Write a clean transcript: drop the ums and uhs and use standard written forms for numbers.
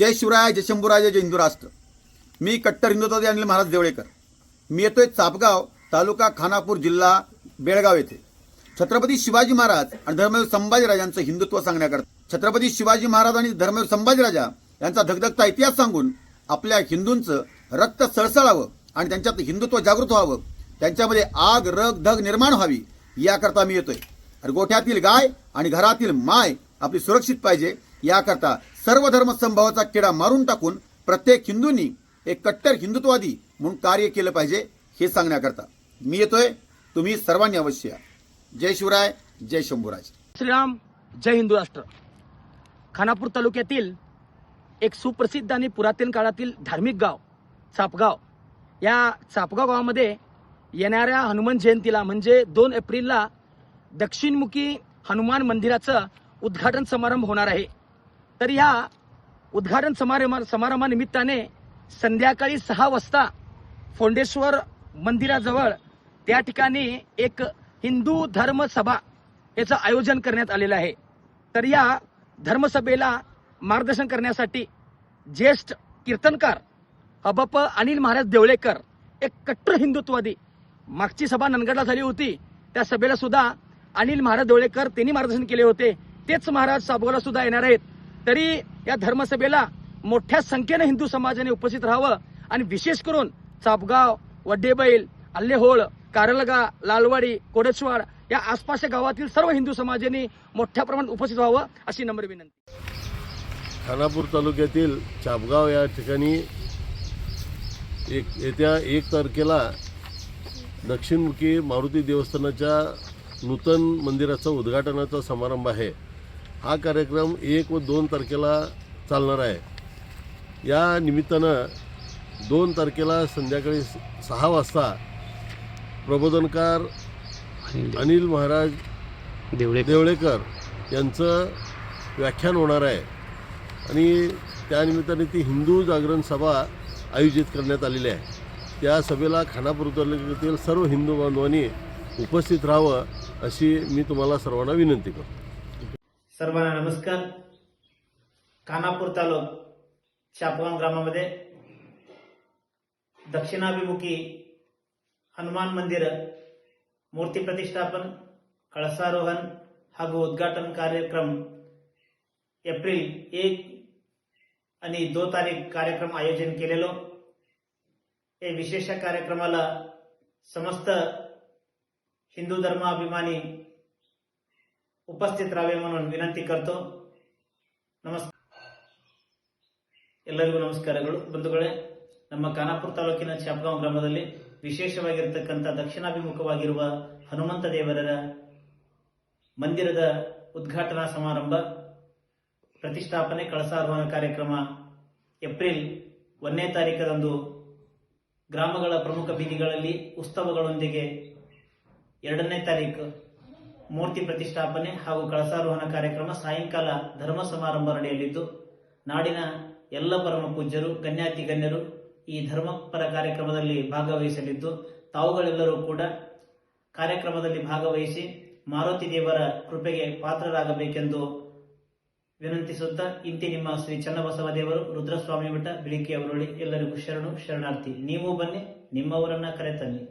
जय शिवराय, जय शंभूराज, जय हिंदू राष्ट्र। मी कट्टर हिंदुत्ववादी अनिल महाराज देवळेकर। मी येतोय चापगाव तालुका खानापूर जिल्हा बेळगाव येथे छत्रपती शिवाजी महाराज आणि धर्मवीर संभाजीराजांचं हिंदुत्व सांगण्याकरता छत्रपती शिवाजी महाराज आणि धर्मवीर संभाजीराजा यांचा धगधगता इतिहास सांगून आपल्या हिंदूंचं रक्त सळसळावं आणि त्यांच्यात हिंदुत्व जागृत व्हावं, त्यांच्यामध्ये आग रग धग निर्माण व्हावी याकरता मी येतोय। आणि गोठ्यातील गाय आणि घरातील माय आपली सुरक्षित पाहिजे याकरता सर्व धर्म संभावाचा किडा मारून टाकून प्रत्येक हिंदूंनी एक कट्टर हिंदुत्ववादी म्हणून कार्य केलं पाहिजे हे सांगण्याकरता मी येतोय। तुम्ही सर्वांनी अवश्य या। जय शिवराय, जय शंभूराज। श्रीराम, जय हिंदू राष्ट्र। खानापूर तालुक्यातील एक सुप्रसिद्ध आणि पुरातन काळातील धार्मिक गाव चापगाव। या चापगाव गावामध्ये येणाऱ्या हनुमान जयंतीला म्हणजे 2 एप्रिलला दक्षिणमुखी हनुमान मंदिराचं उद्घाटन समारंभ होणार आहे। तर या उद्घाटन समारंभानिमित्ताने संध्याकाळी 6 वाजता फोंडेश्वर मंदिराजवळ त्या ठिकाणी एक हिंदू धर्मसभा याचं आयोजन करण्यात आलेलं आहे। तर या धर्मसभेला मार्गदर्शन करण्यासाठी ज्येष्ठ कीर्तनकार हबप अनिल महाराज देवळेकर, एक कट्टर हिंदुत्ववादी, मागची सभा नंदगडला झाली होती, त्या सभेला सुद्धा अनिल महाराज देवळेकर त्यांनी मार्गदर्शन केले होते, तेच महाराज चापगावला सुद्धा येणार आहेत। तरी या धर्मसभेला मोठ्या संख्येने हिंदू समाजाने उपस्थित राहावं आणि विशेष करून चापगाव, वड्डेबैल, अल्लेहोळ, कारलगा, लालवाडी, कोडेचवाड या आसपासच्या गावातील सर्व हिंदू समाजाने मोठ्या प्रमाणात उपस्थित व्हावं अशी नम्र विनंती। खानापूर तालुक्यातील चापगाव या ठिकाणी येत्या 1 तारखेला दक्षिणमुखी मारुती देवस्थानाच्या नूतन मंदिराचा उद्घाटनाचा समारंभ आहे। हा कार्यक्रम 1 व 2 तारखेला चालणार आहे। या निमित्तानं 2 तारखेला संध्याकाळी 6 वाजता प्रबोधनकार अनिल महाराज देवळेकर यांचं व्याख्यान होणार आहे आणि त्यानिमित्ताने ती हिंदू जागरण सभा आयोजित करण्यात आलेली आहे। त्या सभेला खानापूर तालुक्यातील सर्व हिंदू बांधवांनी उपस्थित राहावं अशी मी तुम्हाला सर्वांना विनंती करतो। सर्वांना नमस्कार। खानापूर तालुका चापगाव ग्रामामध्ये दक्षिणाभिमुखी हनुमान मंदिर मूर्ती प्रतिष्ठापन, कळसारोहण ಹಾಗೂ उद्घाटन कार्यक्रम एप्रिल 1 आणि 2 तारीख कार्यक्रम आयोजन केलेलो। हे विशेष कार्यक्रमाला समस्त हिंदू धर्माभिमानी उपस्थित राहावे म्हणून विनंती करतो। ಎಲ್ಲರಿಗೂ ನಮಸ್ಕಾರಗಳು ಬಂಧುಗಳೇ। ನಮ್ಮ ಖಾನಾಪುರ ತಾಲೂಕಿನ ಚಾಪಗಾಂವ್ ಗ್ರಾಮದಲ್ಲಿ ವಿಶೇಷವಾಗಿರತಕ್ಕಂತ ದಕ್ಷಿಣಾಭಿಮುಖವಾಗಿರುವ ಹನುಮಂತ ದೇವರ ಮಂದಿರದ ಉದ್ಘಾಟನಾ ಸಮಾರಂಭ, ಪ್ರತಿಷ್ಠಾಪನೆ, ಕಳಸಾರೋಹಣ ಕಾರ್ಯಕ್ರಮ ಏಪ್ರಿಲ್ 1ನೇ ತಾರೀಖದಂದು ಗ್ರಾಮಗಳ ಪ್ರಮುಖ ಬೀದಿಗಳಲ್ಲಿ ಉತ್ಸವಗಳೊಂದಿಗೆ 2ನೇ ತಾರೀಖು ಮೂರ್ತಿ ಪ್ರತಿಷ್ಠಾಪನೆ ಹಾಗೂ ಕಳಸಾರೋಹಣ ಕಾರ್ಯಕ್ರಮ ಸಾಯಂಕಾಲ ಧರ್ಮ ಸಮಾರಂಭ ನಡೆಯಲಿದ್ದು ನಾಡಿನ ಎಲ್ಲ ಪರಮ ಪೂಜ್ಯರು, ಗಣ್ಯಾತಿ ಗಣ್ಯರು ಈ ಧರ್ಮಪರ ಕಾರ್ಯಕ್ರಮದಲ್ಲಿ ಭಾಗವಹಿಸಲಿದ್ದು ತಾವುಗಳೆಲ್ಲರೂ ಕೂಡ ಕಾರ್ಯಕ್ರಮದಲ್ಲಿ ಭಾಗವಹಿಸಿ ಮಾರುತಿ ದೇವರ ಕೃಪೆಗೆ ಪಾತ್ರರಾಗಬೇಕೆಂದು ವಿನಂತಿಸುತ್ತಾ ಇಂತಿ ನಿಮ್ಮ ಶ್ರೀ ಚನ್ನಬಸವ ದೇವರು, ರುದ್ರಸ್ವಾಮಿ ಮಠ, ಬಿಳಿಕಿ ಅವರೊಳಿ ಎಲ್ಲರಿಗೂ ಶರಣು ಶರಣಾರ್ಥಿ। ನೀವು ಬನ್ನಿ, ನಿಮ್ಮವರನ್ನ ಕರೆತನ್ನಿ।